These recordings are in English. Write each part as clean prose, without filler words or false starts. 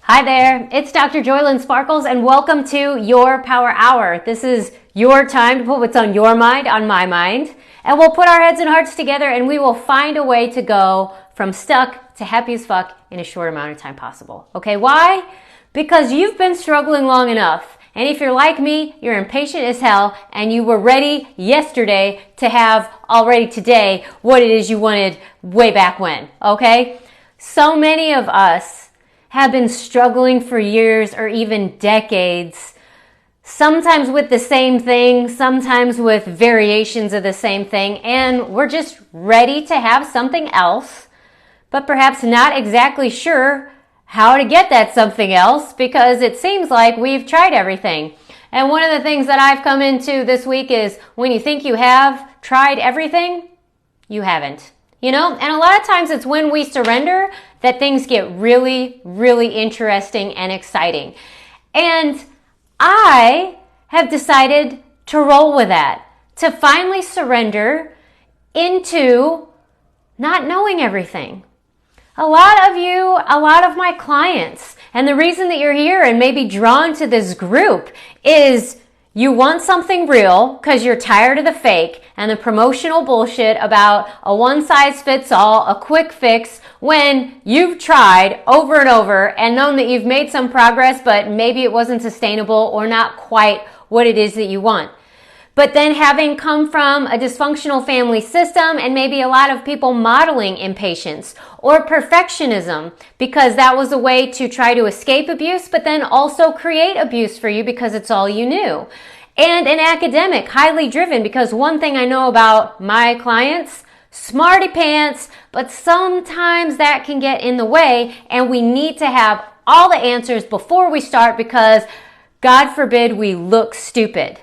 Hi there, it's Dr. JOYLYN Sparkles and welcome to Your Power Hour. This is your time to put what's on your mind on my mind, and we'll put our heads and hearts together and we will find a way to go from stuck to happy as fuck in a short amount of time possible. Okay, why? Because you've been struggling long enough. And if you're like me, you're impatient as hell and you were ready yesterday to have already today what it is you wanted way back when, okay? So many of us have been struggling for years or even decades, sometimes with the same thing, sometimes with variations of the same thing, and we're just ready to have something else, but perhaps not exactly sure how to get that something else because it seems like we've tried everything. And one of the things that I've come into this week is when you think you have tried everything, you haven't. You know, and a lot of times it's when we surrender that things get really, really interesting and exciting. And I have decided to roll with that, to finally surrender into not knowing everything. A lot of you, a lot of my clients, and the reason that you're here and maybe drawn to this group is you want something real because you're tired of the fake and the promotional bullshit about a one-size-fits-all, a quick fix, when you've tried over and over and known that you've made some progress, but maybe it wasn't sustainable or not quite what it is that you want. But then having come from a dysfunctional family system and maybe a lot of people modeling impatience or perfectionism because that was a way to try to escape abuse, but then also create abuse for you because it's all you knew. And an academic, highly driven, because one thing I know about my clients, smarty pants, but sometimes that can get in the way and we need to have all the answers before we start because God forbid we look stupid.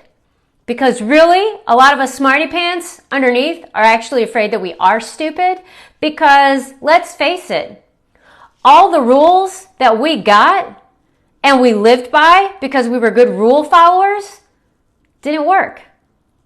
Because really, a lot of us smarty pants underneath are actually afraid that we are stupid because let's face it, all the rules that we got and we lived by because we were good rule followers didn't work.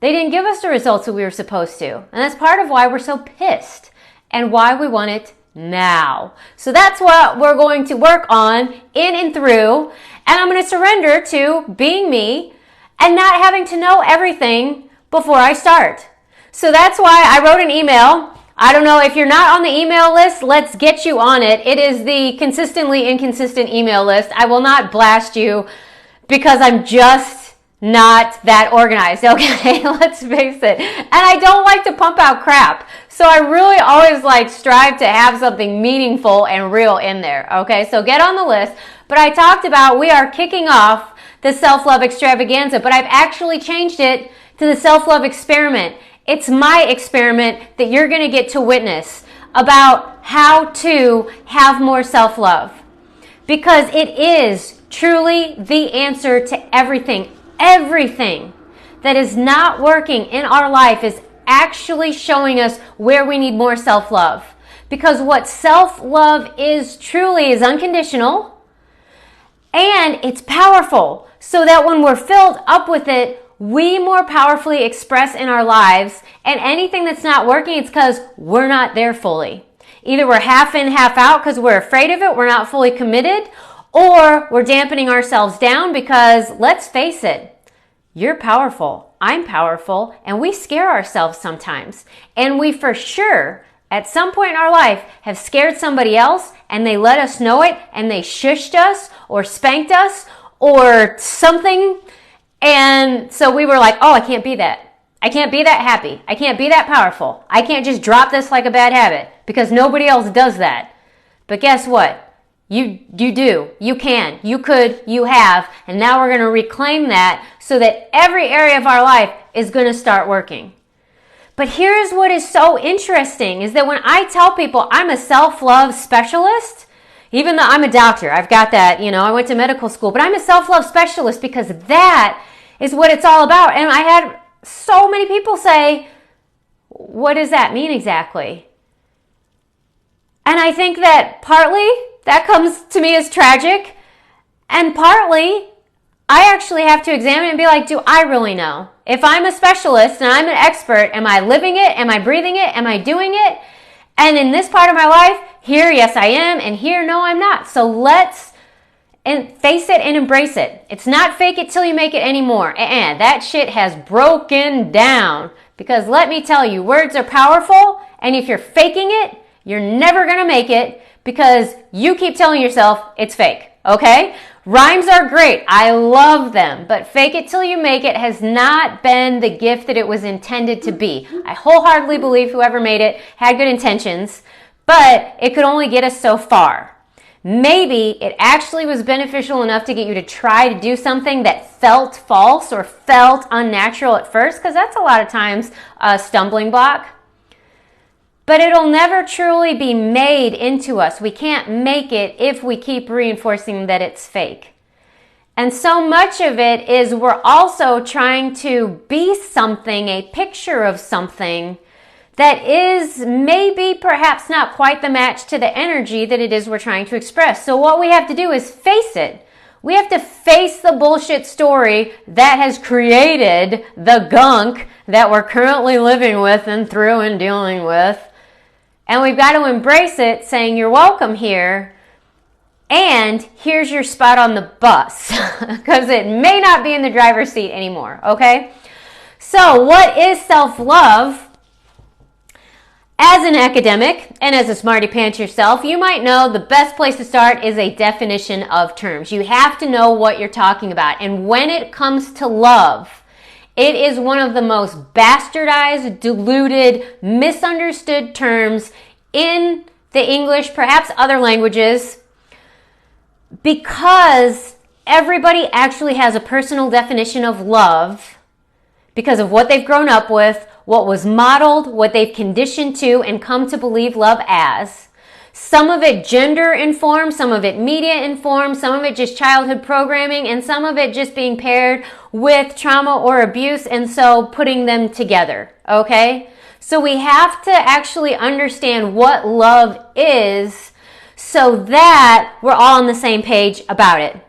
They didn't give us the results that we were supposed to. And that's part of why we're so pissed and why we want it now. So that's what we're going to work on in and through. And I'm going to surrender to being me and not having to know everything before I start. So that's why I wrote an email. I don't know if you're not on the email list, let's get you on it. It is the consistently inconsistent email list. I will not blast you because I'm just not that organized, okay? Let's face it. And I don't like to pump out crap. So I really always strive to have something meaningful and real in there, okay? So get on the list. But I talked about we are kicking off the self-love extravaganza, but I've actually changed it to the self-love experiment. It's my experiment that you're going to get to witness about how to have more self-love. Because it is truly the answer to everything. Everything that is not working in our life is actually showing us where we need more self-love. Because what self-love is truly is unconditional and it's powerful. So that when we're filled up with it, we more powerfully express in our lives, and anything that's not working, it's because we're not there fully. Either we're half in, half out because we're afraid of it, we're not fully committed, or we're dampening ourselves down because, let's face it, you're powerful, I'm powerful, and we scare ourselves sometimes. And we for sure, at some point in our life, have scared somebody else, and they let us know it, and they shushed us, or spanked us, or something, and so we were like, oh, I can't be that. I can't be that happy. I can't be that powerful. I can't just drop this like a bad habit because nobody else does that. But guess what? You do. You can. You could. You have. And now we're going to reclaim that so that every area of our life is going to start working. But here's what is so interesting is that when I tell people I'm a self-love specialist, even though I'm a doctor, I've got that, I went to medical school, but I'm a self-love specialist because that is what it's all about. And I had so many people say, what does that mean exactly? And I think that partly that comes to me as tragic, and partly I actually have to examine it and be like, do I really know? If I'm a specialist and I'm an expert, am I living it? Am I breathing it? Am I doing it? And in this part of my life, here, yes, I am, and here, no, I'm not. So let's and face it and embrace it. It's not fake it till you make it anymore. That shit has broken down. Because let me tell you, words are powerful, and if you're faking it, you're never gonna make it because you keep telling yourself it's fake, okay? Rhymes are great. I love them, but fake it till you make it has not been the gift that it was intended to be. I wholeheartedly believe whoever made it had good intentions, but it could only get us so far. Maybe it actually was beneficial enough to get you to try to do something that felt false or felt unnatural at first, because that's a lot of times a stumbling block. But it'll never truly be made into us. We can't make it if we keep reinforcing that it's fake. And so much of it is we're also trying to be something, a picture of something that is maybe perhaps not quite the match to the energy that it is we're trying to express. So what we have to do is face it. We have to face the bullshit story that has created the gunk that we're currently living with and through and dealing with. And we've got to embrace it, saying you're welcome here, and here's your spot on the bus, because it may not be in the driver's seat anymore, okay? So what is self-love? As an academic and as a smarty pants yourself, you might know the best place to start is a definition of terms. You have to know what you're talking about. And when it comes to love, it is one of the most bastardized, diluted, misunderstood terms in the English, perhaps other languages, because everybody actually has a personal definition of love because of what they've grown up with, what was modeled, what they've conditioned to and come to believe love as. Some of it gender informed, some of it media informed, some of it just childhood programming, and some of it just being paired with trauma or abuse, and so putting them together, okay? So we have to actually understand what love is so that we're all on the same page about it.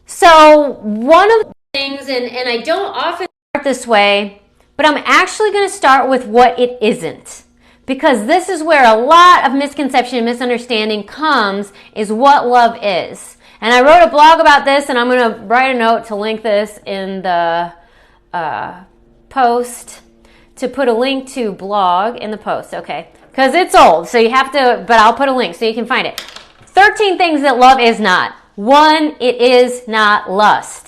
So one of the things, and I don't often start this way, but I'm actually going to start with what it isn't. Because this is where a lot of misconception and misunderstanding comes, is what love is. And I wrote a blog about this, and I'm going to write a note to link this in the post, to put a link to blog in the post, okay? Because it's old, so you have to, but I'll put a link so you can find it. 13 things that love is not. 1, it is not lust.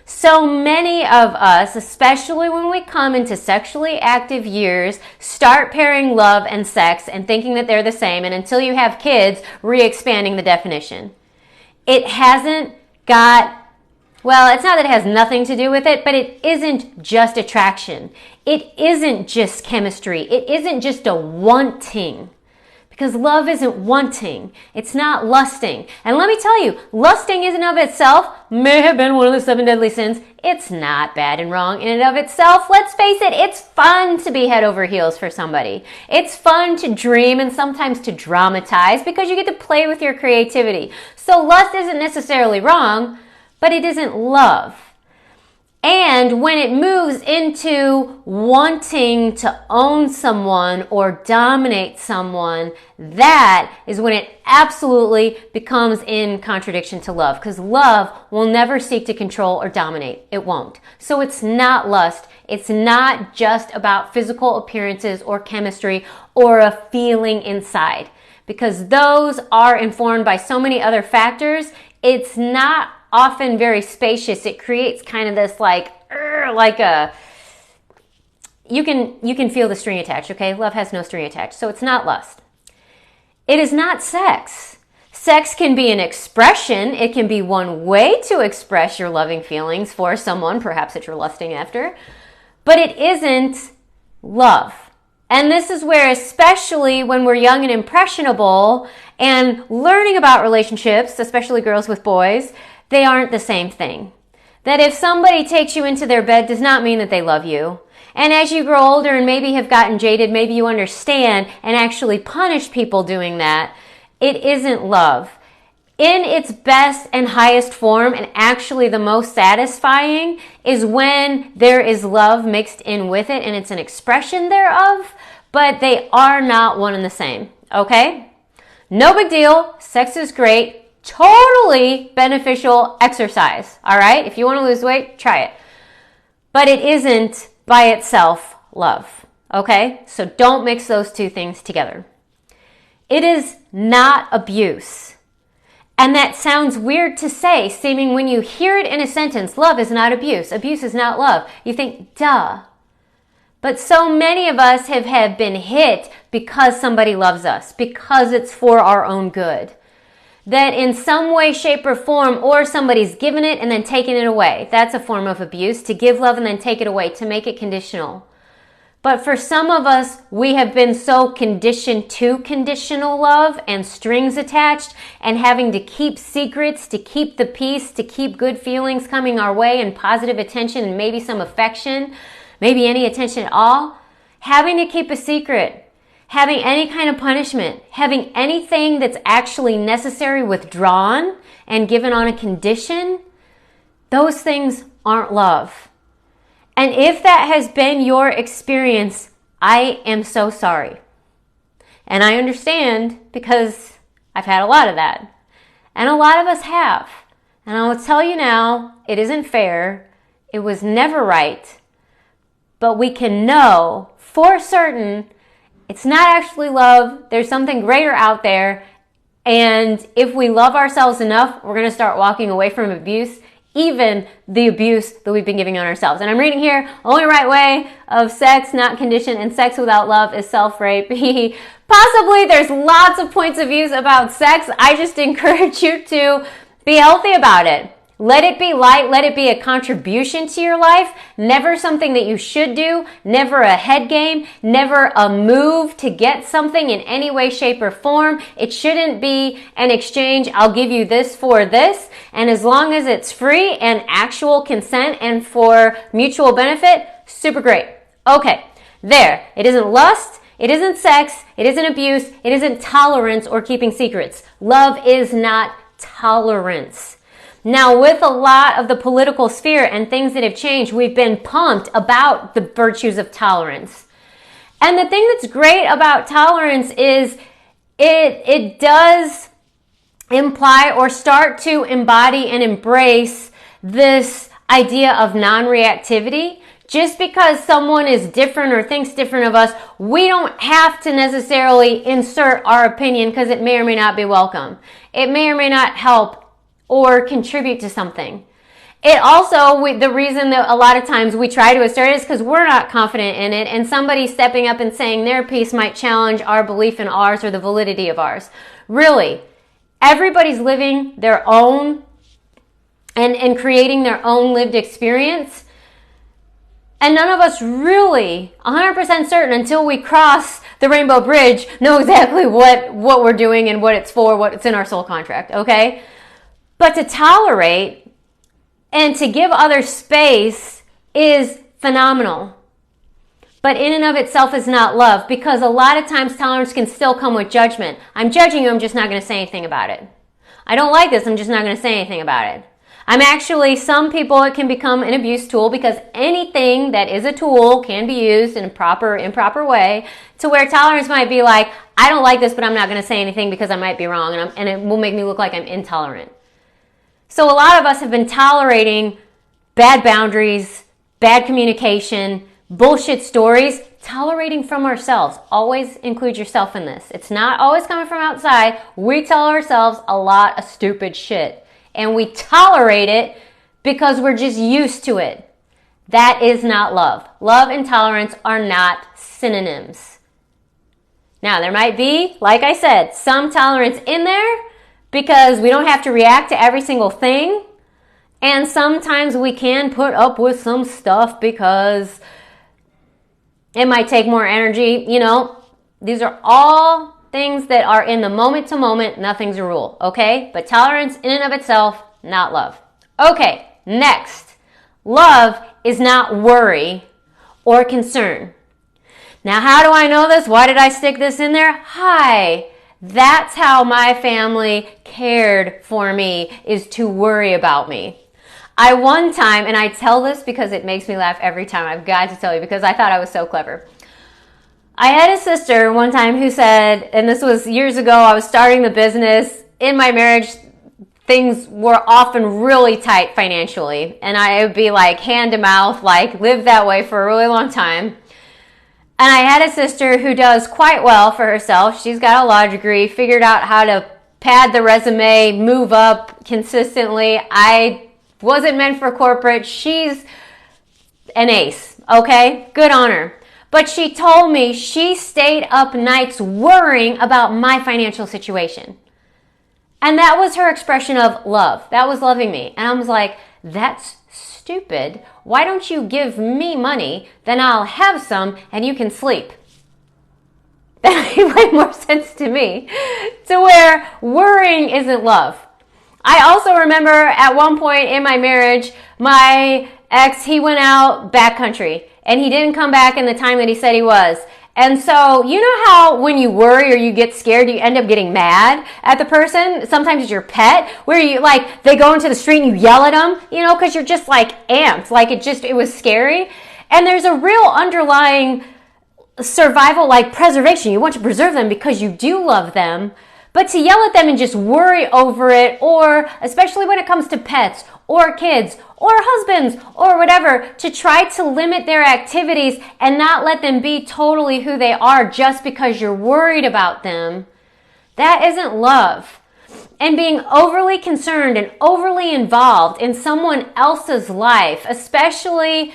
So many of us, especially when we come into sexually active years, start pairing love and sex and thinking that they're the same, and until you have kids, re-expanding the definition. It hasn't got, well, it's not that it has nothing to do with it, but it isn't just attraction. It isn't just chemistry. It isn't just a wanting. Because love isn't wanting. It's not lusting. And let me tell you, lusting in and of itself may have been one of the 7 deadly sins. It's not bad and wrong in and of itself. Let's face it, it's fun to be head over heels for somebody. It's fun to dream and sometimes to dramatize because you get to play with your creativity. So lust isn't necessarily wrong, but it isn't love. And when it moves into wanting to own someone or dominate someone, that is when it absolutely becomes in contradiction to love. Because love will never seek to control or dominate. It won't. So it's not lust. It's not just about physical appearances or chemistry or a feeling inside. Because those are informed by so many other factors. It's not often very spacious. It creates kind of this like a, you can feel the string attached, okay? Love has no string attached, so it's not lust. It is not sex. Sex can be an expression. It can be one way to express your loving feelings for someone, perhaps that you're lusting after, but it isn't love. And this is where, especially when we're young and impressionable and learning about relationships, especially girls with boys, they aren't the same thing. That if somebody takes you into their bed does not mean that they love you. And as you grow older and maybe have gotten jaded, maybe you understand and actually punish people doing that, it isn't love. In its best and highest form, and actually the most satisfying, is when there is love mixed in with it and it's an expression thereof, but they are not one and the same, okay? No big deal. Sex is great. totally beneficial exercise, all right? If you want to lose weight, try it. But it isn't by itself love, okay? So don't mix those two things together. It is not abuse. And that sounds weird to say, seeming when you hear it in a sentence, love is not abuse. Abuse is not love. You think, duh. But so many of us have been hit because somebody loves us, because it's for our own good. That in some way, shape, or form, or somebody's given it and then taken it away. That's a form of abuse, to give love and then take it away, to make it conditional. But for some of us, we have been so conditioned to conditional love and strings attached and having to keep secrets, to keep the peace, to keep good feelings coming our way and positive attention and maybe some affection, maybe any attention at all. Having to keep a secret, having any kind of punishment, having anything that's actually necessary withdrawn and given on a condition, those things aren't love. And if that has been your experience, I am so sorry. And I understand because I've had a lot of that. And a lot of us have. And I will tell you now, it isn't fair. It was never right. But we can know for certain it's not actually love. There's something greater out there. And if we love ourselves enough, we're going to start walking away from abuse, even the abuse that we've been giving on ourselves. And I'm reading here, only right way of sex, not conditioned, and sex without love is self-rape. Possibly there's lots of points of views about sex. I just encourage you to be healthy about it. Let it be light. Let it be a contribution to your life. Never something that you should do. Never a head game. Never a move to get something in any way, shape, or form. It shouldn't be an exchange. I'll give you this for this. And as long as it's free and actual consent and for mutual benefit, super great. Okay, there. It isn't lust. It isn't sex. It isn't abuse. It isn't tolerance or keeping secrets. Love is not tolerance. Now, with a lot of the political sphere and things that have changed, we've been pumped about the virtues of tolerance. And the thing that's great about tolerance is it does imply or start to embody and embrace this idea of non-reactivity. Just because someone is different or thinks different of us, we don't have to necessarily insert our opinion because it may or may not be welcome. It may or may not help or contribute to something. It also, the reason that a lot of times we try to assert it is because we're not confident in it, and somebody stepping up and saying their piece might challenge our belief in ours or the validity of ours. Really, everybody's living their own and creating their own lived experience. And none of us really 100% certain until we cross the rainbow bridge know exactly what we're doing and what it's for, what it's in our soul contract, okay? But to tolerate and to give others space is phenomenal. But in and of itself is not love, because a lot of times tolerance can still come with judgment. I'm judging you, I'm just not going to say anything about it. I don't like this, I'm just not going to say anything about it. Some people, it can become an abuse tool, because anything that is a tool can be used in a improper way, to where tolerance might be like, I don't like this, but I'm not going to say anything because I might be wrong, and it will make me look like I'm intolerant. So a lot of us have been tolerating bad boundaries, bad communication, bullshit stories, tolerating from ourselves. Always include yourself in this. It's not always coming from outside. We tell ourselves a lot of stupid shit, and we tolerate it because we're just used to it. That is not love. Love and tolerance are not synonyms. Now, there might be, like I said, some tolerance in there, because we don't have to react to every single thing. And sometimes we can put up with some stuff because it might take more energy. You know, these are all things that are in the moment to moment. Nothing's a rule, okay? But tolerance in and of itself, not love. Okay, next. Love is not worry or concern. Now, how do I know this? Why did I stick this in there? Hi. That's how my family cared for me, is to worry about me. I one time, and I tell this because it makes me laugh every time, I've got to tell you because I thought I was so clever. I had a sister one time who said, and this was years ago, I was starting the business in my marriage, things were often really tight financially. And I would be like hand to mouth, like live that way for a really long time. And I had a sister who does quite well for herself. She's got a law degree, figured out how to pad the resume, move up consistently. I wasn't meant for corporate. She's an ace, okay? Good on her. But she told me she stayed up nights worrying about my financial situation. And that was her expression of love. That was loving me. And I was like, that's stupid. Why don't you give me money? Then I'll have some and you can sleep. That made way more sense to me. To where worrying isn't love. I also remember at one point in my marriage, my ex, he went out backcountry and he didn't come back in the time that he said he was. And so, you know how when you worry or you get scared, you end up getting mad at the person? Sometimes it's your pet, where you like, they go into the street and you yell at them, you know, because you're just like amped, like it was scary. And there's a real underlying survival, like preservation. You want to preserve them because you do love them. But to yell at them and just worry over it, or especially when it comes to pets or kids or husbands or whatever, to try to limit their activities and not let them be totally who they are just because you're worried about them, that isn't love. And being overly concerned and overly involved in someone else's life, especially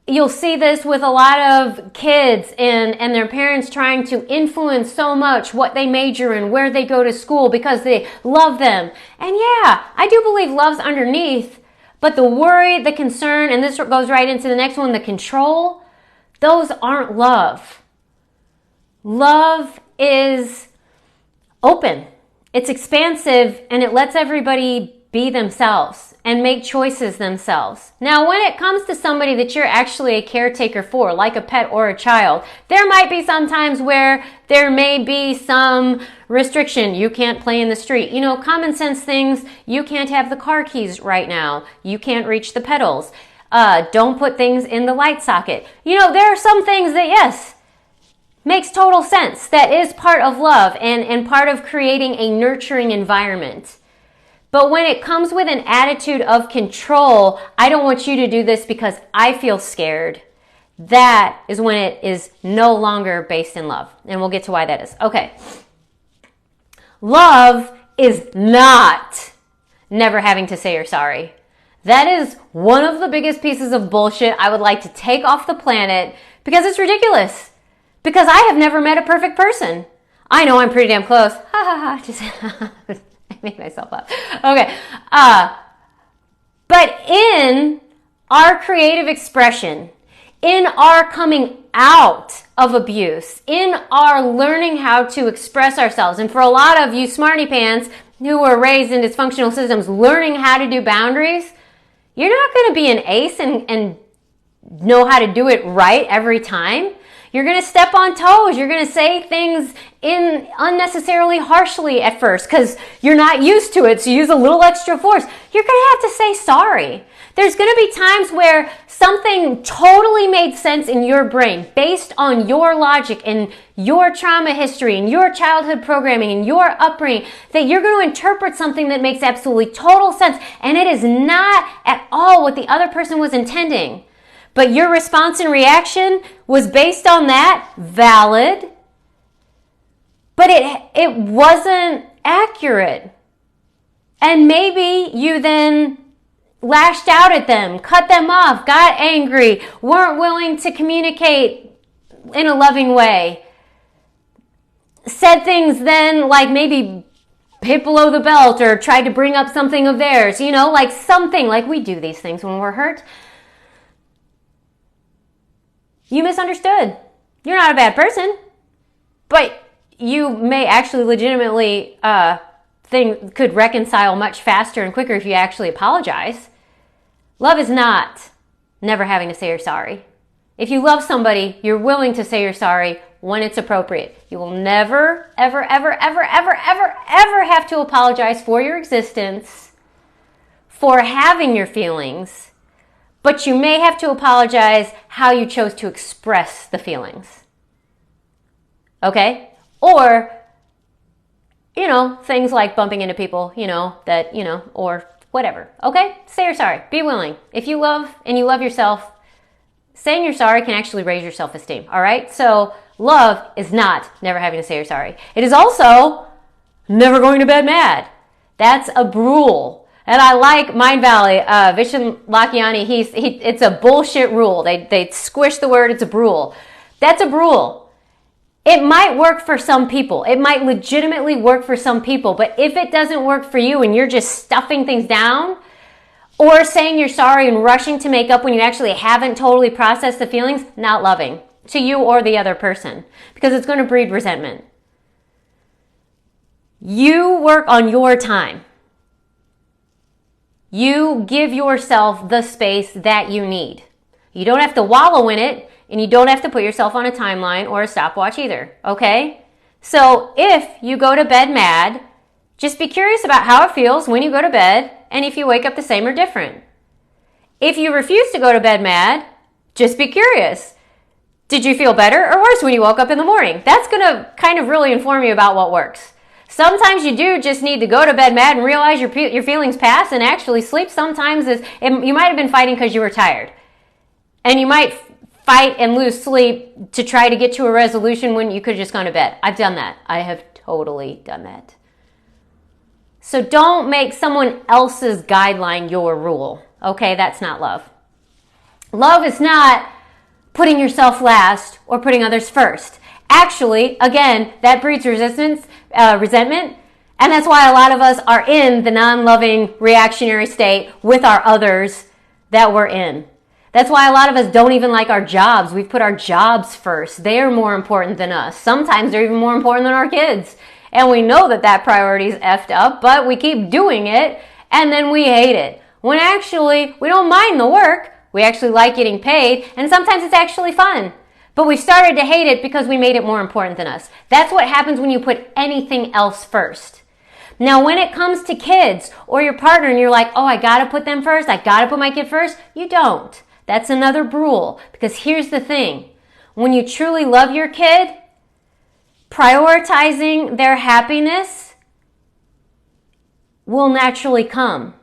you'll see this with a lot of kids and their parents trying to influence so much what they major in, where they go to school because they love them. And yeah, I do believe love's underneath, but the worry, the concern, and this goes right into the next one, the control, those aren't love. Love is open. It's expansive and it lets everybody be themselves and make choices themselves. Now, when it comes to somebody that you're actually a caretaker for, like a pet or a child, there might be some times where there may be some restriction. You can't play in the street. You know, common sense things. You can't have the car keys right now. You can't reach the pedals. Don't put things in the light socket. You know, there are some things that, yes, makes total sense. That is part of love and part of creating a nurturing environment. But when it comes with an attitude of control, I don't want you to do this because I feel scared, that is when it is no longer based in love. And we'll get to why that is. Okay. Love is not never having to say you're sorry. That is one of the biggest pieces of bullshit I would like to take off the planet because it's ridiculous. Because I have never met a perfect person. I know I'm pretty damn close. Ha ha ha. Just I made myself laugh. Okay. But in our creative expression, in our coming out of abuse, in our learning how to express ourselves, and for a lot of you smarty pants who were raised in dysfunctional systems, learning how to do boundaries, you're not going to be an ace and know how to do it right every time. You're going to step on toes. You're going to say things in unnecessarily harshly at first because you're not used to it. So you use a little extra force. You're going to have to say sorry. There's going to be times where something totally made sense in your brain based on your logic and your trauma history and your childhood programming and your upbringing, that you're going to interpret something that makes absolutely total sense. And it is not at all what the other person was intending. But your response and reaction was based on that, valid, but it wasn't accurate. And maybe you then lashed out at them, cut them off, got angry, weren't willing to communicate in a loving way, said things then like maybe hit below the belt or tried to bring up something of theirs, you know, like something, like we do these things when we're hurt. You misunderstood. You're not a bad person, but you may actually legitimately could reconcile much faster and quicker if you actually apologize. Love is not never having to say you're sorry. If you love somebody, you're willing to say you're sorry when it's appropriate. You will never, ever, ever, ever, ever, ever, ever have to apologize for your existence, for having your feelings. But you may have to apologize how you chose to express the feelings. Okay? Or things like bumping into people, or whatever. Okay? Say you're sorry. Be willing. If you love and you love yourself, saying you're sorry can actually raise your self-esteem. All right? So love is not never having to say you're sorry. It is also never going to bed mad. That's a rule. And I like Mind Valley, Vishen Lakiani, it's a bullshit rule. They squish the word, it's a rule. That's a rule. It might work for some people. It might legitimately work for some people. But if it doesn't work for you and you're just stuffing things down or saying you're sorry and rushing to make up when you actually haven't totally processed the feelings, not loving to you or the other person, because it's going to breed resentment. You work on your time. You give yourself the space that you need. You don't have to wallow in it, and you don't have to put yourself on a timeline or a stopwatch either, okay? So if you go to bed mad, just be curious about how it feels when you go to bed and if you wake up the same or different. If you refuse to go to bed mad, just be curious. Did you feel better or worse when you woke up in the morning? That's going to kind of really inform you about what works. Sometimes you do just need to go to bed mad and realize your feelings pass and actually sleep. Sometimes you might have been fighting because you were tired. And you might fight and lose sleep to try to get to a resolution when you could have just gone to bed. I've done that. I have totally done that. So don't make someone else's guideline your rule. Okay, that's not love. Love is not putting yourself last or putting others first. Actually, again, that breeds resentment, and that's why a lot of us are in the non-loving reactionary state with our others that we're in. That's why a lot of us don't even like our jobs. We've put our jobs first. They are more important than us. Sometimes they're even more important than our kids. And we know that priority is effed up, but we keep doing it, and then we hate it. When actually, we don't mind the work. We actually like getting paid, and sometimes it's actually fun. But we started to hate it because we made it more important than us. That's what happens when you put anything else first. Now, when it comes to kids or your partner and you're like, oh, I got to put them first, I got to put my kid first, you don't. That's another rule. Because here's the thing. When you truly love your kid, prioritizing their happiness will naturally come.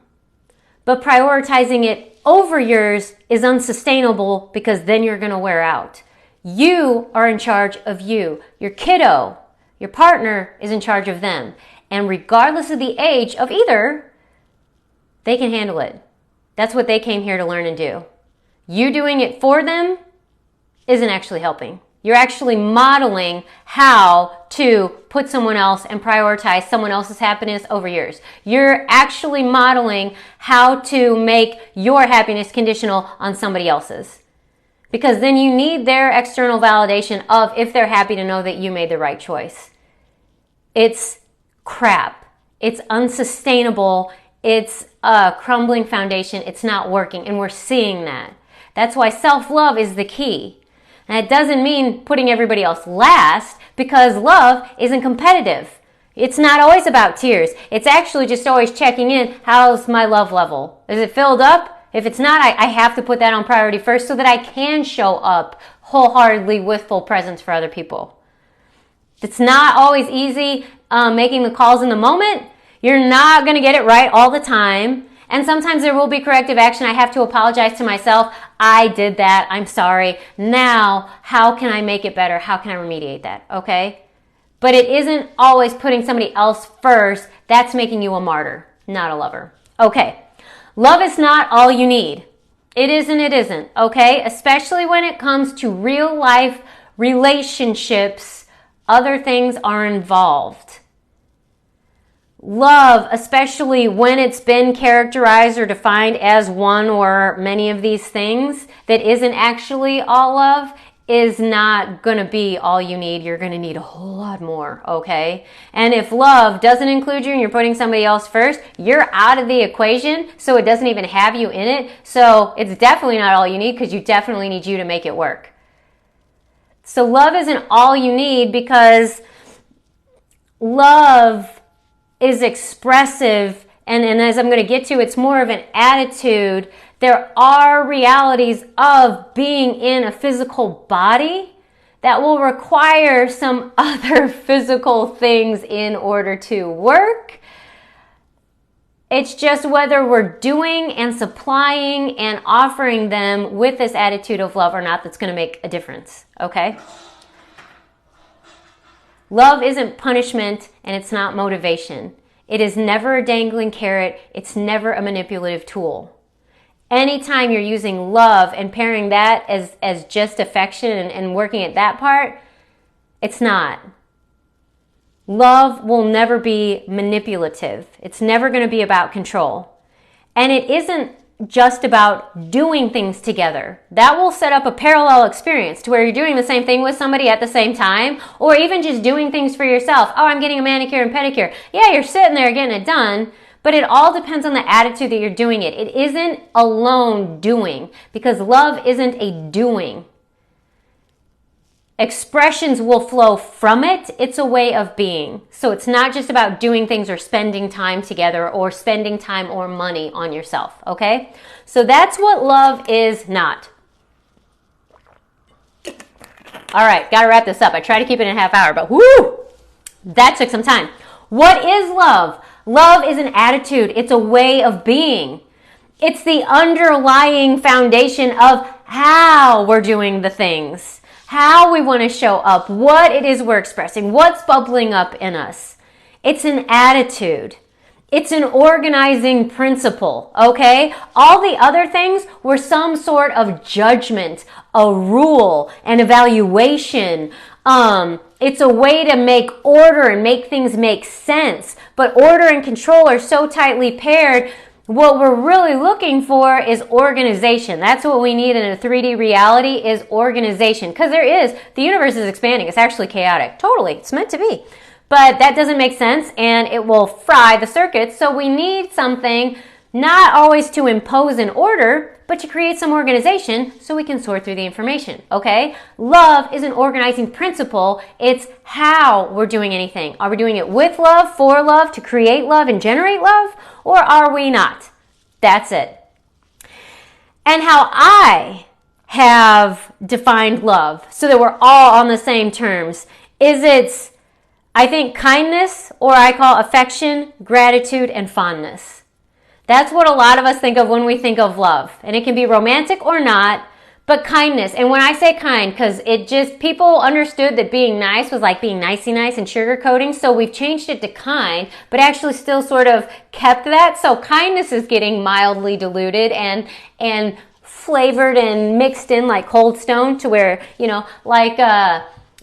But prioritizing it over yours is unsustainable because then you're going to wear out. You are in charge of you. Your kiddo, your partner is in charge of them. And regardless of the age of either, they can handle it. That's what they came here to learn and do. You doing it for them isn't actually helping. You're actually modeling how to put someone else and prioritize someone else's happiness over yours. You're actually modeling how to make your happiness conditional on somebody else's. Because then you need their external validation of if they're happy to know that you made the right choice. It's crap. It's unsustainable. It's a crumbling foundation. It's not working. And we're seeing that. That's why self-love is the key. And it doesn't mean putting everybody else last, because love isn't competitive. It's not always about tears. It's actually just always checking in. How's my love level? Is it filled up? If it's not, I have to put that on priority first so that I can show up wholeheartedly with full presence for other people. It's not always easy making the calls in the moment. You're not going to get it right all the time. And sometimes there will be corrective action. I have to apologize to myself. I did that. I'm sorry. Now, how can I make it better? How can I remediate that? Okay? But it isn't always putting somebody else first. That's making you a martyr, not a lover. Okay. Love is not all you need. It isn't, okay? Especially when it comes to real life relationships, other things are involved. Love, especially when it's been characterized or defined as one or many of these things that isn't actually all love, is not going to be all you need. You're going to need a whole lot more, okay? And if love doesn't include you and you're putting somebody else first, you're out of the equation, so it doesn't even have you in it. So it's definitely not all you need, because you definitely need you to make it work. So love isn't all you need, because love is expressive, and as I'm going to get to, it's more of an attitude. There are realities of being in a physical body that will require some other physical things in order to work. It's just whether we're doing and supplying and offering them with this attitude of love or not that's going to make a difference, okay? Love isn't punishment and it's not motivation. It is never a dangling carrot. It's never a manipulative tool. Anytime you're using love and pairing that as just affection and working at that part, it's not. Love will never be manipulative. It's never going to be about control. And it isn't just about doing things together. That will set up a parallel experience to where you're doing the same thing with somebody at the same time, or even just doing things for yourself. Oh, I'm getting a manicure and pedicure. Yeah, you're sitting there getting it done, but it all depends on the attitude that you're doing it. It isn't alone doing, because love isn't a doing. Expressions will flow from it. It's a way of being. So it's not just about doing things or spending time together or spending time or money on yourself, okay? So that's what love is not. All right, got to wrap this up. I try to keep it in a half hour, but whoo, that took some time. What is love? Love is an attitude. It's a way of being. It's the underlying foundation of how we're doing the things. How we want to show up, what it is we're expressing, what's bubbling up in us. It's an attitude. It's an organizing principle, okay? All the other things were some sort of judgment, a rule, an evaluation. It's a way to make order and make things make sense. But order and control are so tightly paired. What we're really looking for is organization. That's what we need in a 3D reality, is organization. Because the universe is expanding. It's actually chaotic. Totally. It's meant to be. But that doesn't make sense and it will fry the circuits. So we need something not always to impose an order, but to create some organization so we can sort through the information, okay? Love is an organizing principle. It's how we're doing anything. Are we doing it with love, for love, to create love and generate love? Or are we not? That's it. And how I have defined love so that we're all on the same terms is it's, I think, kindness, or I call affection, gratitude, and fondness. That's what a lot of us think of when we think of love. And it can be romantic or not, but kindness. And when I say kind, because people understood that being nice was like being nicey nice and sugarcoating, so we've changed it to kind, but actually still sort of kept that. So kindness is getting mildly diluted and flavored and mixed in like Cold Stone to where,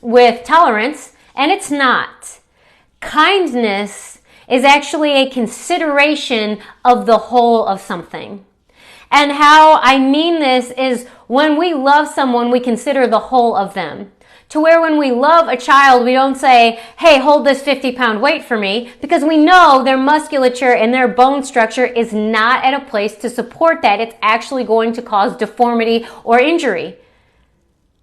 with tolerance, and it's not. Kindness is actually a consideration of the whole of something. And how I mean this is when we love someone, we consider the whole of them. To where when we love a child, we don't say, hey, hold this 50-pound weight for me, because we know their musculature and their bone structure is not at a place to support that. It's actually going to cause deformity or injury.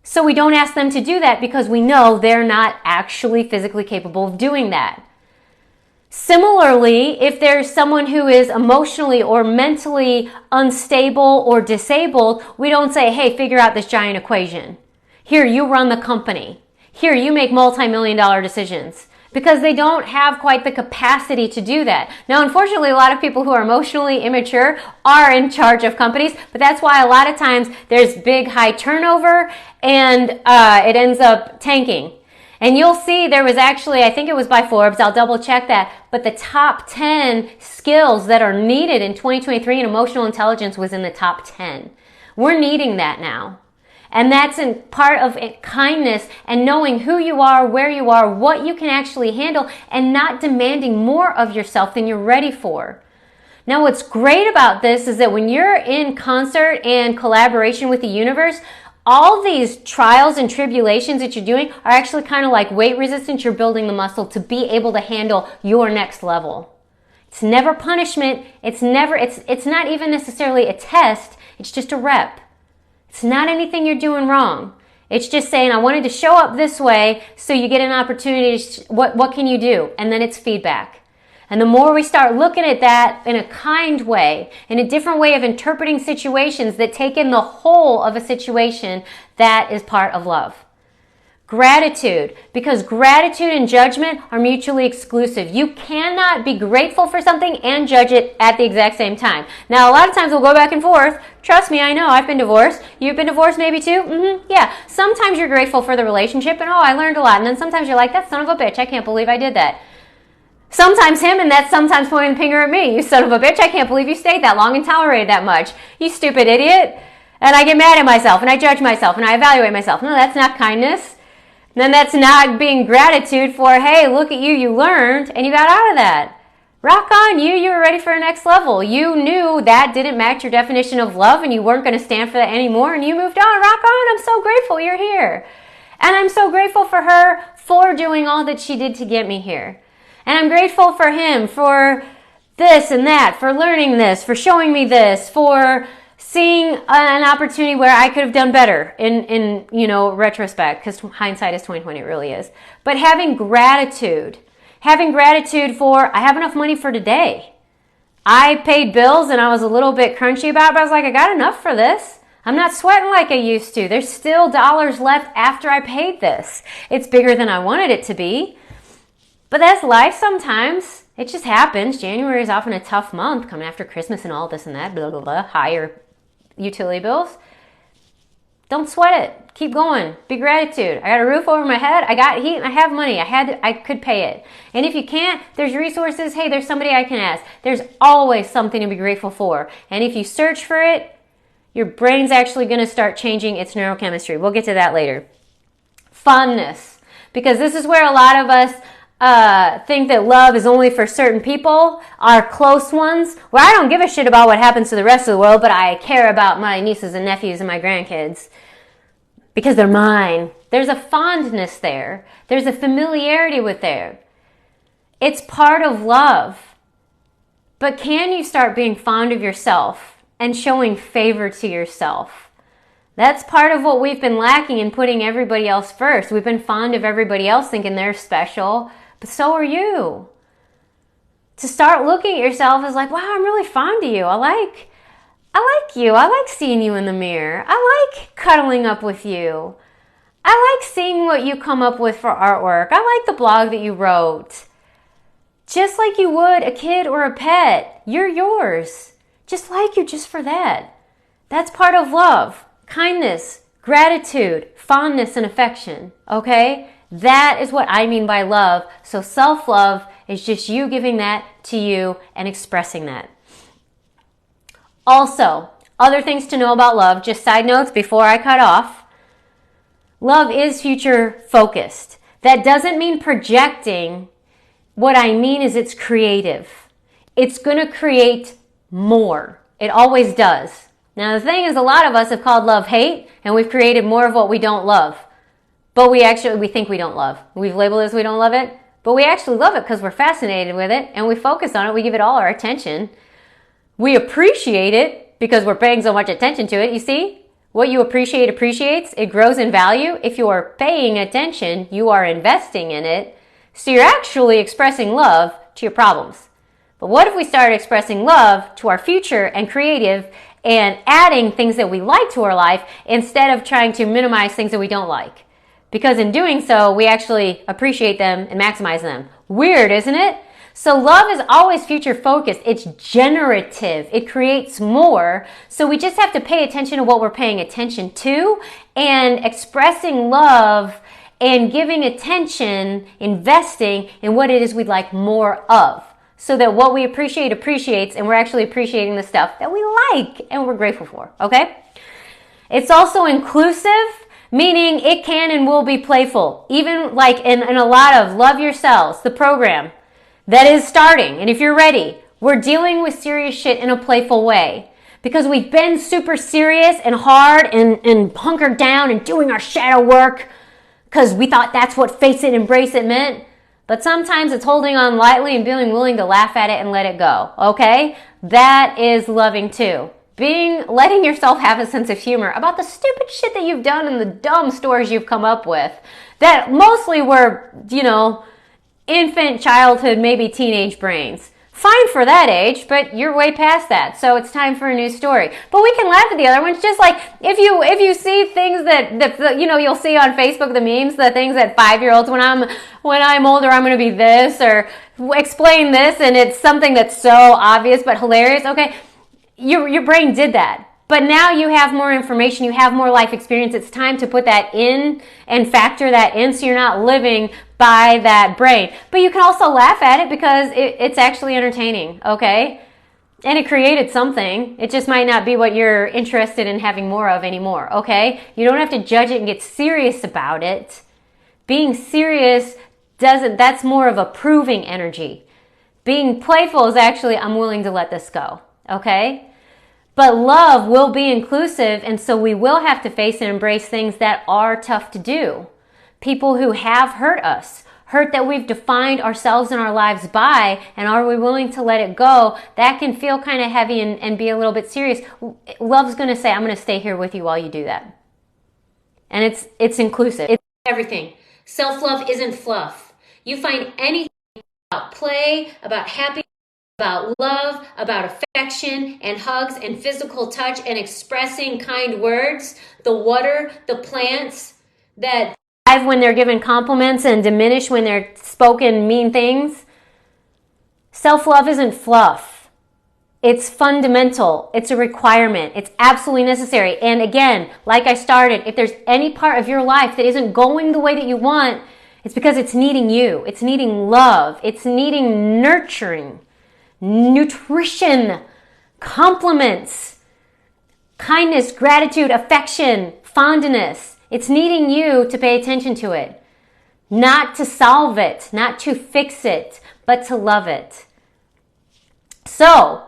So we don't ask them to do that because we know they're not actually physically capable of doing that. Similarly, if there's someone who is emotionally or mentally unstable or disabled, we don't say, hey, figure out this giant equation. Here, you run the company. Here, you make multi-million-dollar decisions. Because they don't have quite the capacity to do that. Now, unfortunately, a lot of people who are emotionally immature are in charge of companies, but that's why a lot of times there's big, high turnover and it ends up tanking. And you'll see there was actually, I think it was by Forbes, I'll double check that, but the top 10 skills that are needed in 2023 in emotional intelligence was in the top 10. We're needing that now. And that's in part of kindness and knowing who you are, where you are, what you can actually handle, and not demanding more of yourself than you're ready for. Now, what's great about this is that when you're in concert and collaboration with the universe, all these trials and tribulations that you're doing are actually kind of like weight resistance. You're building the muscle to be able to handle your next level. It's never punishment. It's not even necessarily a test. It's just a rep. It's not anything you're doing wrong. It's just saying, I wanted to show up this way so you get an opportunity. What can you do? And then it's feedback. And the more we start looking at that in a kind way, in a different way of interpreting situations that take in the whole of a situation, that is part of love. Gratitude, because gratitude and judgment are mutually exclusive. You cannot be grateful for something and judge it at the exact same time. Now, a lot of times we'll go back and forth. Trust me, I know. I've been divorced. You've been divorced maybe too? Yeah. Sometimes you're grateful for the relationship and, oh, I learned a lot. And then sometimes you're like, that son of a bitch, I can't believe I did that. Sometimes him, and that's sometimes pointing the finger at me. You son of a bitch, I can't believe you stayed that long and tolerated that much. You stupid idiot. And I get mad at myself, and I judge myself, and I evaluate myself. No, that's not kindness. Then that's not being gratitude for, hey, look at you, you learned, and you got out of that. Rock on, you were ready for the next level. You knew that didn't match your definition of love, and you weren't going to stand for that anymore, and you moved on. Rock on, I'm so grateful you're here. And I'm so grateful for her for doing all that she did to get me here. And I'm grateful for him for this and that, for learning this, for showing me this, for seeing an opportunity where I could have done better in retrospect, because hindsight is 20/20, it really is. But having gratitude for, I have enough money for today. I paid bills and I was a little bit crunchy about it, but I was like, I got enough for this. I'm not sweating like I used to. There's still dollars left after I paid this. It's bigger than I wanted it to be. But that's life sometimes. It just happens. January is often a tough month, coming after Christmas and all this and that, blah, blah, blah, higher utility bills. Don't sweat it. Keep going. Be gratitude. I got a roof over my head. I got heat. I have money. I could pay it. And if you can't, there's resources. Hey, there's somebody I can ask. There's always something to be grateful for. And if you search for it, your brain's actually going to start changing its neurochemistry. We'll get to that later. Fondness. Because this is where a lot of us think that love is only for certain people, our close ones, where I don't give a shit about what happens to the rest of the world, but I care about my nieces and nephews and my grandkids because they're mine. There's a fondness there. There's a familiarity with there. It's part of love. But can you start being fond of yourself and showing favor to yourself? That's part of what we've been lacking in putting everybody else first. We've been fond of everybody else thinking they're special. But so are you. To start looking at yourself as like, wow, I'm really fond of you. I like you. I like seeing you in the mirror. I like cuddling up with you. I like seeing what you come up with for artwork. I like the blog that you wrote. Just like you would a kid or a pet. You're yours. Just like you, just for that. That's part of love. Kindness, gratitude, fondness, and affection. Okay? That is what I mean by love. So self-love is just you giving that to you and expressing that. Also, other things to know about love, just side notes before I cut off. Love is future focused. That doesn't mean projecting. What I mean is it's creative. It's going to create more. It always does. Now the thing is, a lot of us have called love hate, and we've created more of what we don't love. But we think we don't love. We've labeled it as we don't love it. But we actually love it because we're fascinated with it and we focus on it. We give it all our attention. We appreciate it because we're paying so much attention to it. You see? What you appreciate appreciates. It grows in value. If you are paying attention, you are investing in it. So you're actually expressing love to your problems. But what if we started expressing love to our future and creative and adding things that we like to our life instead of trying to minimize things that we don't like? Because in doing so, we actually appreciate them and maximize them. Weird, isn't it? So love is always future focused. It's generative. It creates more. So we just have to pay attention to what we're paying attention to, and expressing love and giving attention, investing in what it is we'd like more of. So that what we appreciate appreciates, and we're actually appreciating the stuff that we like and we're grateful for. Okay? It's also inclusive. Meaning it can and will be playful. Even like in a lot of Love Yourselves, the program that is starting. And if you're ready, we're dealing with serious shit in a playful way. Because we've been super serious and hard and hunkered down and doing our shadow work because we thought that's what face it, embrace it meant. But sometimes it's holding on lightly and being willing to laugh at it and let it go. Okay? That is loving too. Letting yourself have a sense of humor about the stupid shit that you've done and the dumb stories you've come up with that mostly were, infant, childhood, maybe teenage brains. Fine for that age, but you're way past that. So it's time for a new story. But we can laugh at the other ones. Just like if you see things that you'll see on Facebook, the memes, the things that 5-year-olds, when I'm older, I'm going to be this, or explain this, and it's something that's so obvious but hilarious. Okay, your brain did that. But now you have more information, you have more life experience. It's time to put that in and factor that in so you're not living by that brain. But you can also laugh at it because it's actually entertaining, okay? And it created something. It just might not be what you're interested in having more of anymore, okay? You don't have to judge it and get serious about it. Being serious that's more of a proving energy. Being playful is actually, I'm willing to let this go, okay? But love will be inclusive, and so we will have to face and embrace things that are tough to do. People who have hurt us, hurt that we've defined ourselves and our lives by, and are we willing to let it go? That can feel kind of heavy and be a little bit serious. Love's going to say, I'm going to stay here with you while you do that. And it's inclusive. It's everything. Self-love isn't fluff. You find anything about play, about happiness, about love, about affection and hugs and physical touch and expressing kind words, the water, the plants that thrive when they're given compliments and diminish when they're spoken mean things. Self-love isn't fluff. It's fundamental. It's a requirement. It's absolutely necessary. And again, like I started, if there's any part of your life that isn't going the way that you want, it's because it's needing you. It's needing love. It's needing nurturing. Nutrition, compliments, kindness, gratitude, affection, fondness. It's needing you to pay attention to it. Not to solve it, not to fix it, but to love it. So,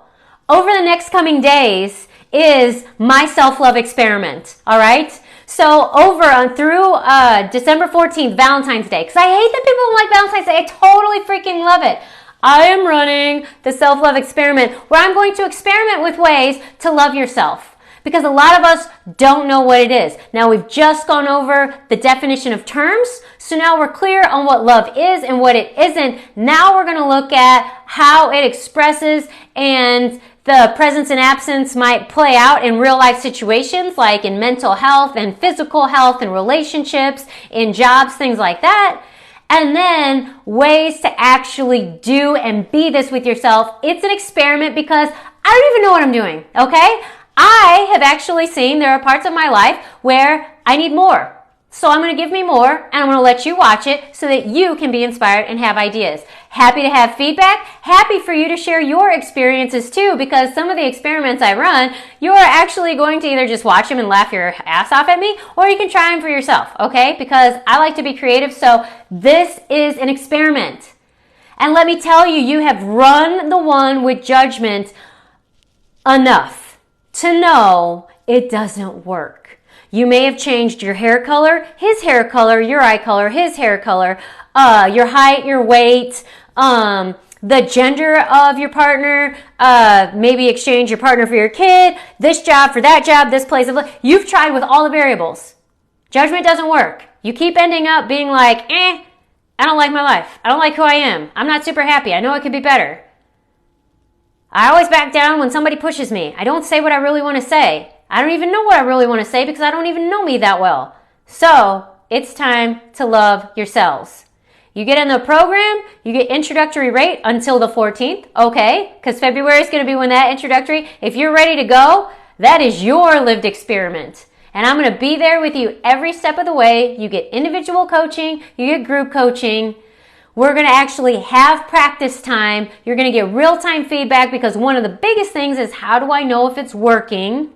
over the next coming days is my self-love experiment, all right? So through December 14th, Valentine's Day, because I hate that people don't like Valentine's Day. I totally freaking love it. I am running the self-love experiment where I'm going to experiment with ways to love yourself, because a lot of us don't know what it is. Now, we've just gone over the definition of terms, so now we're clear on what love is and what it isn't. Now we're going to look at how it expresses and the presence and absence might play out in real life situations, like in mental health and physical health and relationships, in jobs, things like that. And then ways to actually do and be this with yourself. It's an experiment because I don't even know what I'm doing, okay? I have actually seen there are parts of my life where I need more. So I'm going to give me more, and I'm going to let you watch it so that you can be inspired and have ideas. Happy to have feedback. Happy for you to share your experiences too, because some of the experiments I run, you're actually going to either just watch them and laugh your ass off at me, or you can try them for yourself, okay? Because I like to be creative, so this is an experiment. And let me tell you, you have run the one with judgment height to know it doesn't work. You may have changed your hair color, his hair color, your eye color, his hair color, your height, your weight, the gender of your partner, maybe exchange your partner for your kid, this job for that job, this place of life. You've tried with all the variables. Judgment doesn't work. You keep ending up being like, I don't like my life. I don't like who I am. I'm not super happy. I know it could be better. I always back down when somebody pushes me. I don't say what I really want to say. I don't even know what I really want to say because I don't even know me that well. So it's time to love yourselves. You get in the program, you get introductory rate until the 14th, okay? Because February is going to be when that introductory, if you're ready to go, that is your lived experiment. And I'm going to be there with you every step of the way. You get individual coaching, you get group coaching. We're going to actually have practice time. You're going to get real-time feedback, because one of the biggest things is, how do I know if it's working?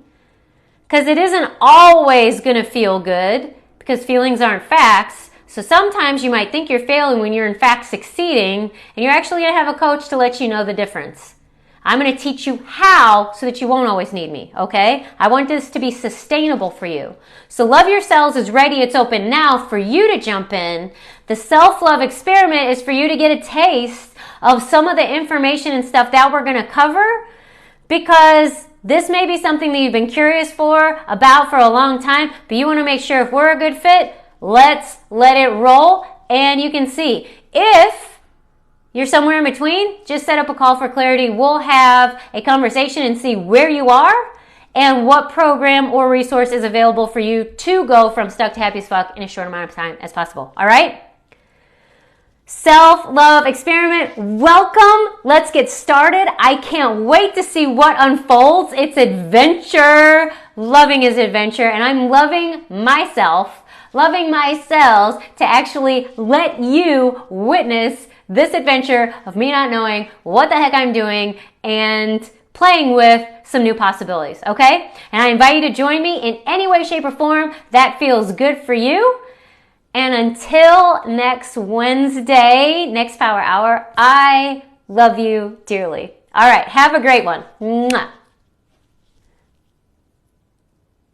Because it isn't always going to feel good, because feelings aren't facts. So sometimes you might think you're failing when you're in fact succeeding, and you're actually going to have a coach to let you know the difference. I'm going to teach you how so that you won't always need me, okay? I want this to be sustainable for you. So Love Yourselves is ready. It's open now for you to jump in. The self-love experiment is for you to get a taste of some of the information and stuff that we're going to cover, because this may be something that you've been curious about for a long time, but you want to make sure if we're a good fit, let's let it roll. And you can see if you're somewhere in between, just set up a call for clarity. We'll have a conversation and see where you are and what program or resource is available for you to go from stuck to happy as fuck in a short amount of time as possible. All right? Self-love experiment, welcome. Let's get started. I can't wait to see what unfolds. It's adventure. Loving is adventure, and I'm loving myself, loving myself to actually let you witness this adventure of me not knowing what the heck I'm doing and playing with some new possibilities, okay? And I invite you to join me in any way, shape, or form that feels good for you. And until next Wednesday, next Power Hour, I love you dearly. All right, have a great one. Mwah.